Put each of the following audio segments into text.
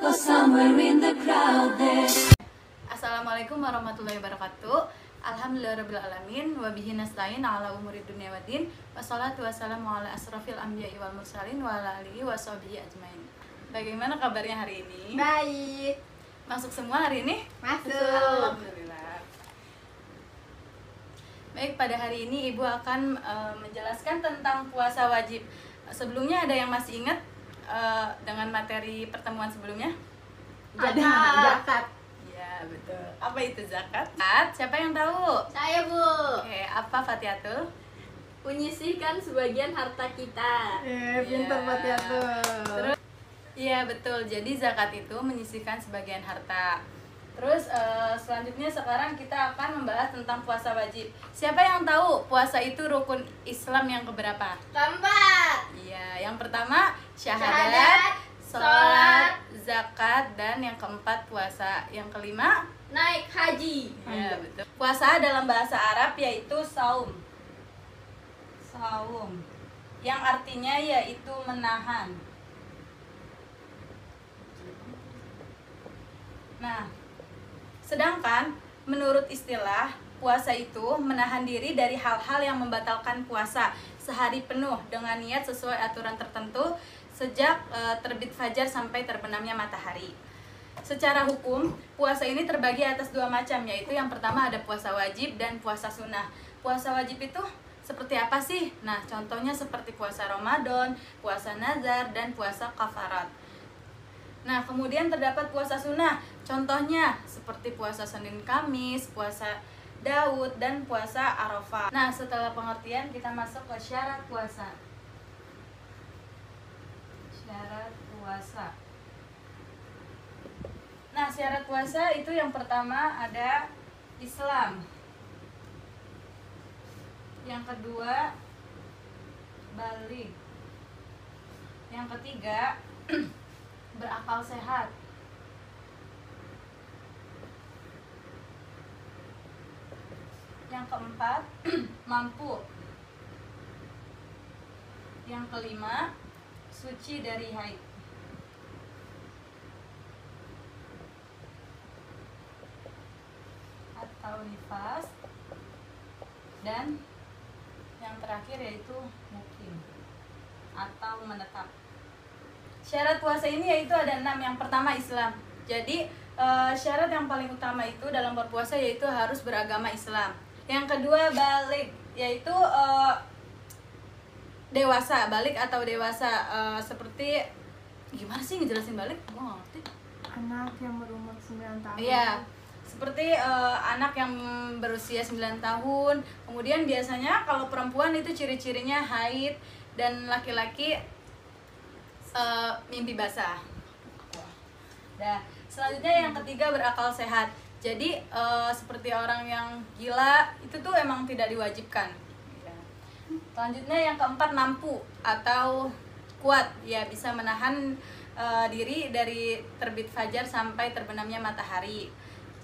Assalamualaikum warahmatullahi wabarakatuh. Alhamdulillahirrahmanirrahim. Wabihi nasta'in ala umuri dunia waddin. Wassalatu wassalamu ala asrafil anbiya'i wal mursalin wa ala alihi wa sahbihi ajmain. Bagaimana kabarnya hari ini? Baik. Masuk semua hari ini? Masuk. Alhamdulillah. Baik, pada hari ini Ibu akan menjelaskan tentang puasa wajib. Sebelumnya ada yang masih ingat dengan materi pertemuan sebelumnya? Zakat. Ya, betul. Apa itu zakat? Siapa yang tahu? Saya, Bu. Oke, apa Fatihatul? Menyisihkan sebagian harta kita. Pintar Fatihatul. Terus, iya betul. Jadi zakat itu menyisihkan sebagian harta. Terus selanjutnya sekarang kita akan membahas tentang puasa wajib. Siapa yang tahu puasa itu rukun Islam yang keberapa? Keempat. Iya, yang pertama syahadat, sholat, zakat, dan yang keempat puasa. Yang kelima Naik haji. ya betul. Puasa dalam bahasa Arab yaitu saum. Saum. Yang artinya yaitu menahan. Nah, sedangkan menurut istilah puasa itu menahan diri dari hal-hal yang membatalkan puasa sehari penuh dengan niat sesuai aturan tertentu sejak terbit fajar sampai terbenamnya matahari. Secara hukum, puasa ini terbagi atas dua macam, yaitu yang pertama ada puasa wajib dan puasa sunnah. Puasa wajib itu seperti apa sih? Nah, contohnya seperti puasa Ramadan, puasa nazar, dan puasa kafarat. Nah, kemudian terdapat puasa sunnah. Contohnya seperti puasa Senin Kamis, puasa Daud, dan puasa Arafah. Nah, setelah pengertian kita masuk ke syarat puasa. Syarat puasa. Nah, syarat puasa itu yang pertama ada Islam. Yang kedua baligh. Yang ketiga berakal sehat. Yang keempat mampu. Yang kelima suci dari haid. Atau nifas. Dan yang terakhir yaitu mukim atau menetap. Syarat puasa ini yaitu ada 6. Yang pertama Islam. Jadi syarat yang paling utama itu dalam berpuasa yaitu harus beragama Islam. Yang kedua baligh, yaitu dewasa. Baligh atau dewasa seperti gimana sih ngejelasin baligh? Gue nggak ngerti. Anak yang berumur 9 tahun. Iya, seperti anak yang berusia 9 tahun. Kemudian biasanya kalau perempuan itu ciri-cirinya haid, dan laki-laki mimpi basah. Nah, selanjutnya yang ketiga berakal sehat. Jadi seperti orang yang gila itu tuh emang tidak diwajibkan. Selanjutnya yang keempat mampu atau kuat, ya bisa menahan diri dari terbit fajar sampai terbenamnya matahari.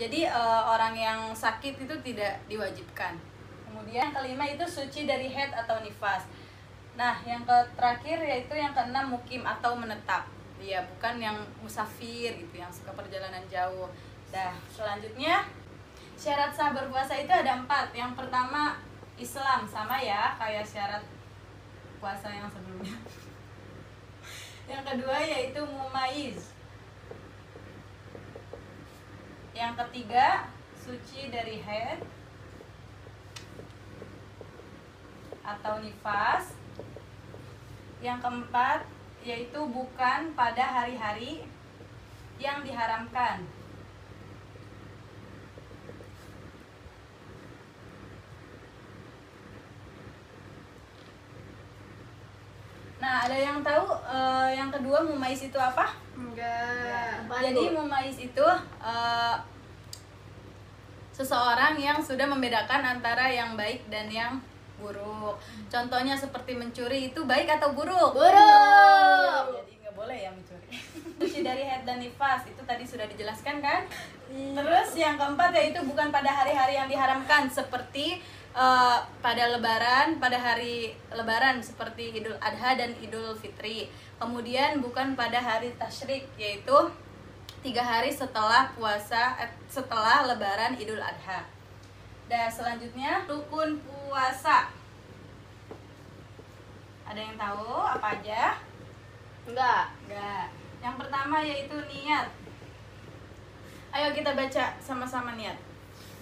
Jadi orang yang sakit itu tidak diwajibkan. Kemudian yang kelima itu suci dari haid atau nifas. Nah, yang terakhir yaitu yang keenam mukim atau menetap. Ya, bukan yang musafir gitu, yang suka perjalanan jauh. Dah, selanjutnya syarat sah berpuasa itu ada 4. Yang pertama Islam, sama ya kayak syarat puasa yang sebelumnya. Yang kedua yaitu mumaiz. Yang ketiga suci dari haid atau nifas. Yang keempat yaitu bukan pada hari-hari yang diharamkan. Nah, ada yang tahu yang kedua mumaiz itu apa? Enggak. Jadi mumaiz itu seseorang yang sudah membedakan antara yang baik dan yang buruk. Contohnya seperti mencuri itu baik atau buruk? Buruk. Jadi nggak boleh ya mencuri. Suci dari haid dan nifas itu tadi sudah dijelaskan kan? Terus yang keempat yaitu bukan pada hari-hari yang diharamkan seperti pada lebaran, pada hari lebaran seperti Idul Adha dan Idul Fitri. Kemudian bukan pada hari tasyrik yaitu 3 hari setelah setelah Lebaran Idul Adha. Dan selanjutnya rukun puasa. Ada yang tahu apa aja? Enggak. Enggak. Yang pertama yaitu niat. Ayo kita baca sama-sama niat.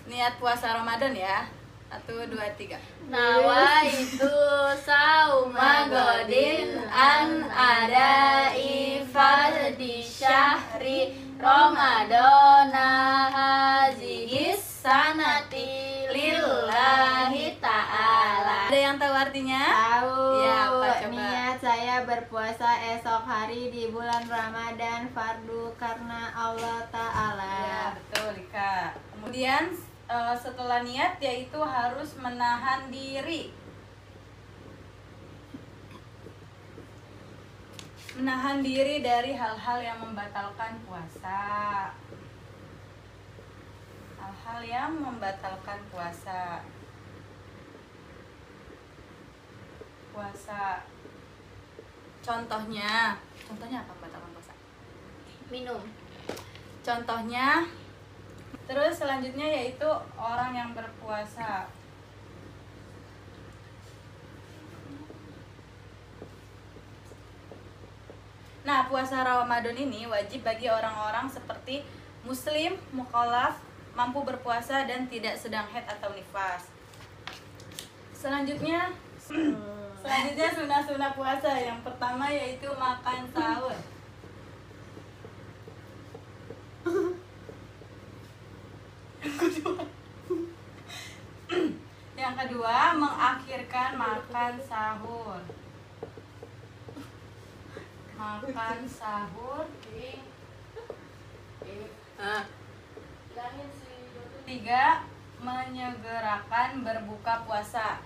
Niat puasa Ramadan ya. 1, 2, 3. Nawaitu sauma godin an adai fardi syahri Ramadana hazihis sanati lillahi ta'ala. Ada yang tahu artinya? Tahu. Ya, apa coba? Niat saya berpuasa esok hari di bulan Ramadan fardu karena Allah Ta'ala. Ya, betul, Lika. Kemudian setelah niat yaitu harus menahan diri. Menahan diri dari hal-hal yang membatalkan puasa. Hal-hal yang membatalkan puasa. Contohnya apa membatalkan puasa? Minum. Contohnya, terus selanjutnya yaitu orang yang berpuasa. Nah, puasa Ramadan ini wajib bagi orang-orang seperti muslim, mukallaf, mampu berpuasa dan tidak sedang haid atau nifas. Selanjutnya sunah-sunah puasa. Yang pertama yaitu makan sahur. Yang kedua, mengakhirkan makan sahur. Makan sahur. Tiga, menyegerakan berbuka puasa.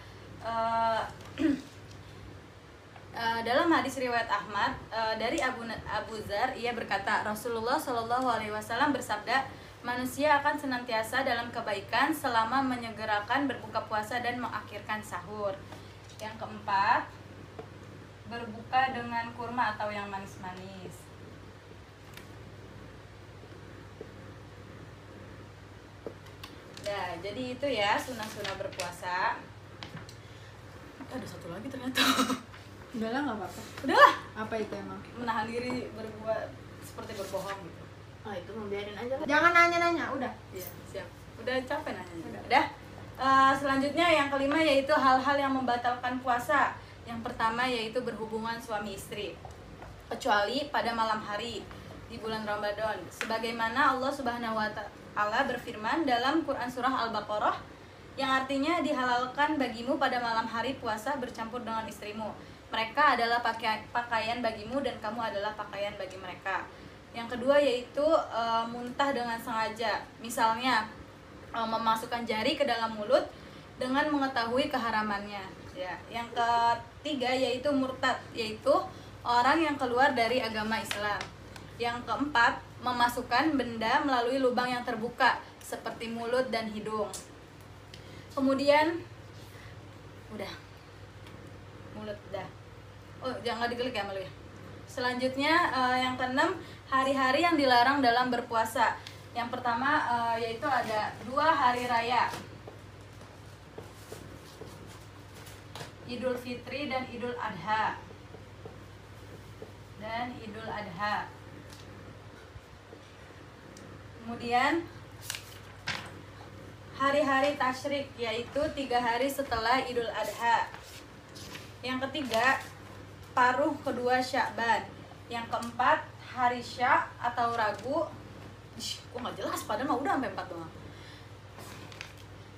Dalam hadis riwayat Ahmad dari Abu Dzar, ia berkata, Rasulullah Shallallahu Alaihi Wasallam bersabda, manusia akan senantiasa dalam kebaikan selama menyegerakan berbuka puasa dan mengakhirkan sahur. Yang keempat, berbuka dengan kurma atau yang manis-manis. Nah, jadi itu ya sunah-sunah berpuasa. Ada satu lagi ternyata. Udahlah, nggak apa-apa. Udahlah, Apa itu emang? menahan diri berbuat seperti berbohong gitu. Oh, itu membiarin aja lah. Jangan nanya-nanya, udah. Iya, siap. Udah capek nanya. Udah. Selanjutnya yang kelima yaitu hal-hal yang membatalkan puasa. Yang pertama yaitu berhubungan suami istri, kecuali pada malam hari di bulan Ramadan. Sebagaimana Allah Subhanahu wa Ta'ala berfirman dalam Quran surah Al-Baqarah yang artinya dihalalkan bagimu pada malam hari puasa bercampur dengan istrimu. Mereka adalah pakaian bagimu dan kamu adalah pakaian bagi mereka. Yang kedua yaitu muntah dengan sengaja. Misalnya memasukkan jari ke dalam mulut dengan mengetahui keharamannya. Ya. Yang ketiga yaitu murtad, yaitu orang yang keluar dari agama Islam. Yang keempat, memasukkan benda melalui lubang yang terbuka seperti mulut dan hidung. Kemudian udah. Mulut dah. Oh, jangan diklik ya malu ya. Selanjutnya yang keenam, hari-hari yang dilarang dalam berpuasa. Yang pertama yaitu ada 2 hari raya, Idul Fitri dan Idul Adha. Kemudian hari-hari tasyrik, yaitu 3 hari setelah Idul Adha. Yang ketiga, paruh kedua Sya'ban. Yang keempat, hari Syak atau Ragu. Kok nggak jelas, padahal mah udah sampai 4 doang.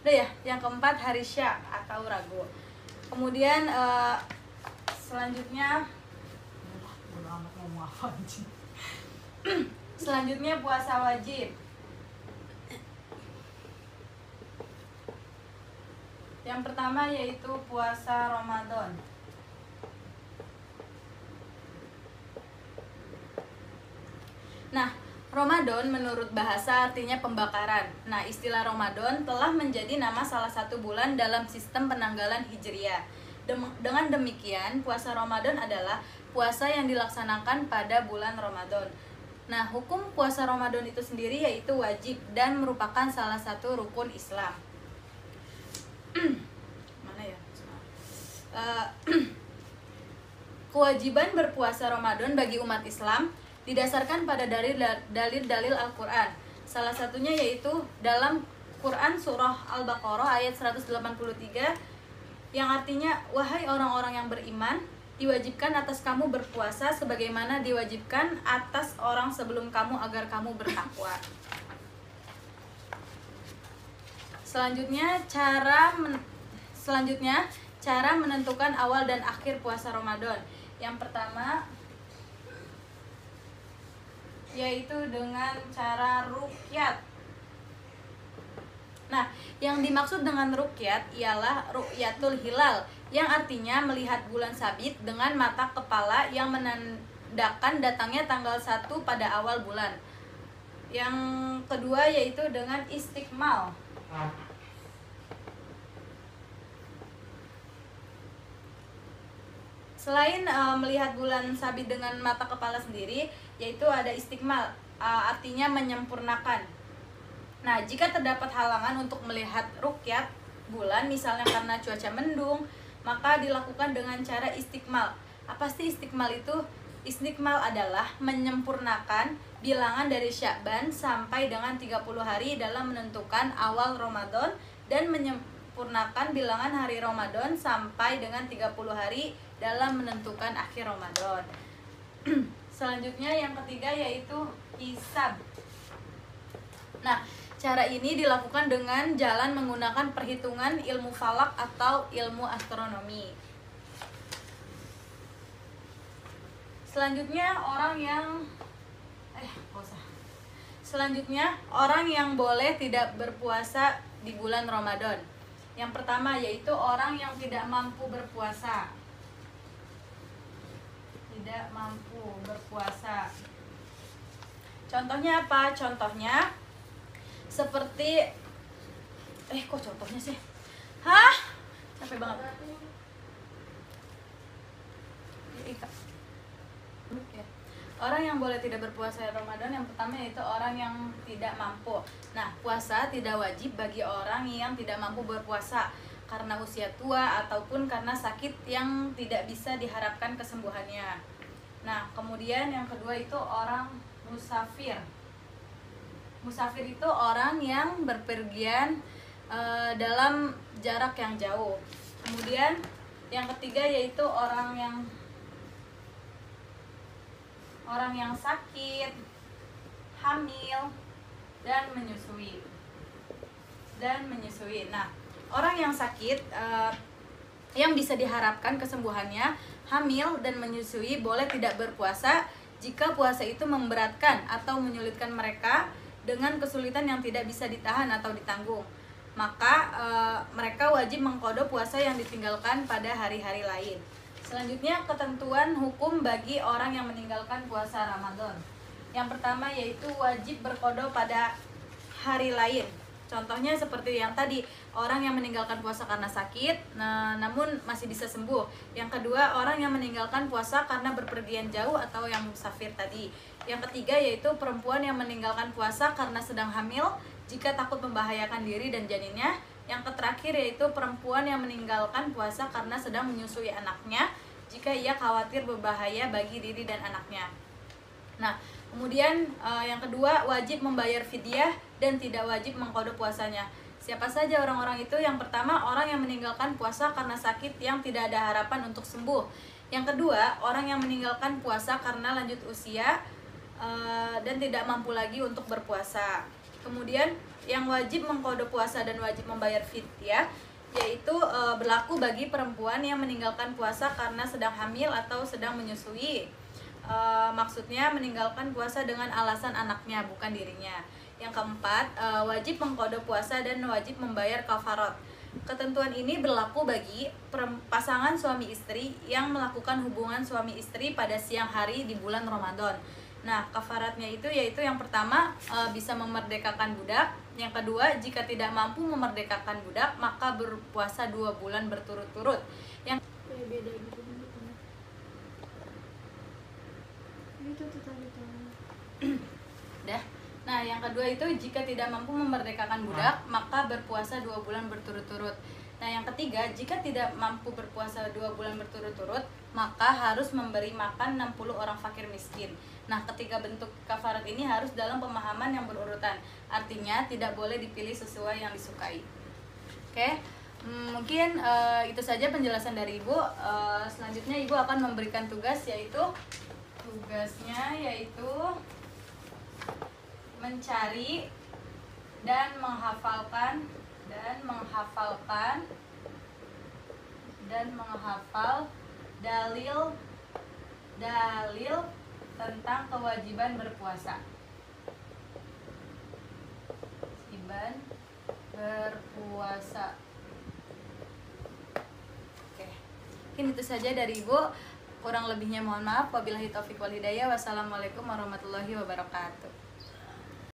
Udah ya, yang keempat hari Syak atau Ragu. Kemudian selanjutnya selanjutnya puasa wajib. Yang pertama yaitu puasa Ramadan. Nah, Ramadan menurut bahasa artinya pembakaran. Nah, istilah Ramadan telah menjadi nama salah satu bulan dalam sistem penanggalan Hijriah. Dengan demikian, puasa Ramadan adalah puasa yang dilaksanakan pada bulan Ramadan. Nah, hukum puasa Ramadan itu sendiri yaitu wajib dan merupakan salah satu rukun Islam. Mana ya? Kewajiban berpuasa Ramadan bagi umat Islam didasarkan pada dalil-dalil Al-Quran. Salah satunya yaitu dalam Quran surah Al-Baqarah ayat 183 yang artinya, wahai orang-orang yang beriman, diwajibkan atas kamu berpuasa sebagaimana diwajibkan atas orang sebelum kamu agar kamu bertakwa. Selanjutnya cara menentukan awal dan akhir puasa Ramadan. Yang pertama yaitu dengan cara ruqyat. Nah, yang dimaksud dengan ruqyat ialah ru'yatul hilal, yang artinya melihat bulan sabit dengan mata kepala yang menandakan datangnya tanggal 1 pada awal bulan. Yang kedua yaitu dengan istiqmal. Selain melihat bulan sabit dengan mata kepala sendiri, yaitu ada istiqmal, artinya menyempurnakan. Nah, jika terdapat halangan untuk melihat ruqyat bulan, misalnya karena cuaca mendung, maka dilakukan dengan cara istiqmal. Apa sih istiqmal itu? Istiqmal adalah menyempurnakan bilangan dari Sya'ban sampai dengan 30 hari dalam menentukan awal Ramadan, dan menyempurnakan bilangan hari Ramadan sampai dengan 30 hari dalam menentukan akhir Ramadan. Selanjutnya yang ketiga yaitu hisab. Nah, cara ini dilakukan dengan jalan menggunakan perhitungan ilmu falak atau ilmu astronomi. Selanjutnya orang yang boleh tidak berpuasa di bulan Ramadan. Yang pertama yaitu orang yang tidak mampu berpuasa. Tidak mampu berpuasa. Contohnya apa? Contohnya seperti kok contohnya sih? Hah? Capek banget. Orang yang boleh tidak berpuasa Ramadan yang pertama yaitu orang yang tidak mampu. Nah, puasa tidak wajib bagi orang yang tidak mampu berpuasa karena usia tua ataupun karena sakit yang tidak bisa diharapkan kesembuhannya. Nah, kemudian yang kedua itu orang musafir. Musafir itu orang yang berpergian dalam jarak yang jauh. Kemudian yang ketiga yaitu orang yang sakit, hamil, dan menyusui. Nah, orang yang sakit yang bisa diharapkan kesembuhannya, hamil dan menyusui boleh tidak berpuasa jika puasa itu memberatkan atau menyulitkan mereka dengan kesulitan yang tidak bisa ditahan atau ditanggung. Maka mereka wajib mengqadha puasa yang ditinggalkan pada hari-hari lain. Selanjutnya ketentuan hukum bagi orang yang meninggalkan puasa Ramadan. Yang pertama yaitu wajib berqadha pada hari lain. Contohnya seperti yang tadi, orang yang meninggalkan puasa karena sakit, namun masih bisa sembuh. Yang kedua, orang yang meninggalkan puasa karena berpergian jauh atau yang musafir tadi. Yang ketiga yaitu perempuan yang meninggalkan puasa karena sedang hamil jika takut membahayakan diri dan janinnya. Yang terakhir yaitu perempuan yang meninggalkan puasa karena sedang menyusui anaknya jika ia khawatir berbahaya bagi diri dan anaknya. Nah, kemudian yang kedua wajib membayar fidyah dan tidak wajib mengqadha puasanya. Siapa saja orang-orang itu? Yang pertama, orang yang meninggalkan puasa karena sakit yang tidak ada harapan untuk sembuh. Yang kedua, orang yang meninggalkan puasa karena lanjut usia dan tidak mampu lagi untuk berpuasa. Kemudian yang wajib mengqadha puasa dan wajib membayar fidyah yaitu berlaku bagi perempuan yang meninggalkan puasa karena sedang hamil atau sedang menyusui. Maksudnya meninggalkan puasa dengan alasan anaknya, bukan dirinya. Yang keempat, wajib mengqadha puasa dan wajib membayar kafarat. Ketentuan ini berlaku bagi pasangan suami istri yang melakukan hubungan suami istri pada siang hari di bulan Ramadan. Nah, kafaratnya itu yaitu yang pertama bisa memerdekakan budak. Yang kedua, jika tidak mampu memerdekakan budak, maka berpuasa 2 bulan berturut-turut. Yang beda gitu. Itu tuh tadi tuh. Dah. Nah, yang kedua itu jika tidak mampu memerdekakan budak, maka berpuasa 2 bulan berturut-turut. Nah, yang ketiga, jika tidak mampu berpuasa 2 bulan berturut-turut, maka harus memberi makan 60 orang fakir miskin. Nah, ketiga bentuk kafarat ini harus dalam pemahaman yang berurutan. Artinya, tidak boleh dipilih sesuai yang disukai. Oke, mungkin itu saja penjelasan dari Ibu. Selanjutnya Ibu akan memberikan tugasnya yaitu mencari dan menghafal dalil tentang kewajiban berpuasa. Oke. Mungkin itu saja dari Ibu. Kurang lebihnya mohon maaf. Wabillahi taufiq wal hidayah. Wassalamualaikum warahmatullahi wabarakatuh.